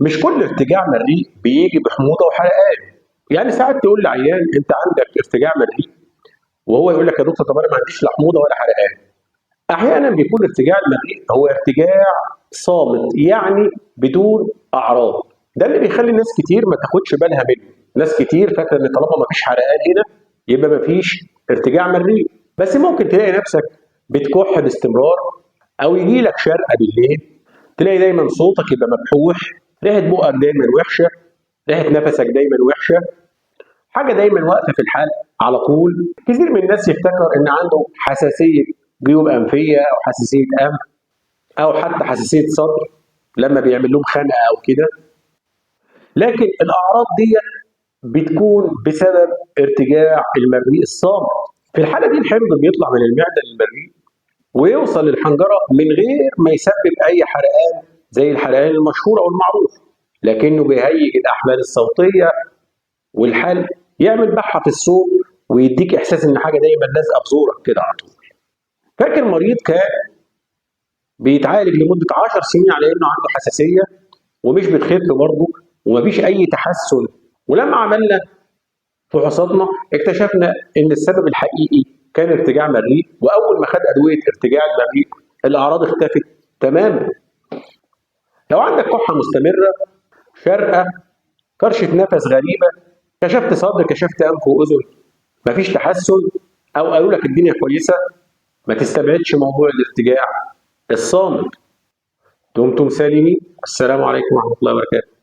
مش كل ارتجاع مريء بيجي بحموضه وحرقان. يعني ساعات تقول لعيان انت عندك ارتجاع مريء وهو يقول لك يا دكتور طب انا ما عنديش لا حموضه ولا حرقان. احيانا بيكون ارتجاع المريء هو ارتجاع صامت، يعني بدون اعراض. ده اللي بيخلي ناس كتير ما تاخدش بالها منه. ناس كتير فاكره ان طالما ما فيش حرقان هنا يبقى ما فيش ارتجاع مريء. بس ممكن تلاقي نفسك بتكح باستمرار، او يجي لك شرقه بالليل، تلاقي دايما صوتك يبقى مبحوح، ريحه بقك دايما وحشه، ريحه نفسك دايما وحشه، حاجه دايما واقفه في الحال على طول. كثير من الناس يفتكر ان عنده حساسيه جيوب انفيه او حساسيه انف او حتى حساسيه صدر لما بيعمل لهم خنقه او كده. لكن الاعراض دي بتكون بسبب ارتجاع المريء الصامت. في الحاله دي الحمض بيطلع من المعده للمريء ويوصل للحنجره من غير ما يسبب اي حرقان زي الحرقان المشهور او المعروف، لكنه بيهيج الاحبال الصوتيه والحلق، يعمل بحه في الصوت ويديك احساس ان حاجه دايما لازقه في زورك كده على طول. فاكر مريض كان بيتعالج لمده 10 سنين على انه عنده حساسيه ومش بتخف برضه ومفيش اي تحسن، ولما عملنا فحوصاتنا اكتشفنا ان السبب الحقيقي كان ارتجاع مريء، واول ما خد ادويه ارتجاع المريء الاعراض اختفت تماما. لو عندك كحه مستمره، شرقه، كرشه نفس غريبه، كشفت صدر، كشفت انف واذن، مفيش تحسن، او قالوا لك الدنيا كويسه، ما تستبعدش موضوع الارتجاع الصامت. دمتم سالمين. السلام عليكم ورحمه الله وبركاته.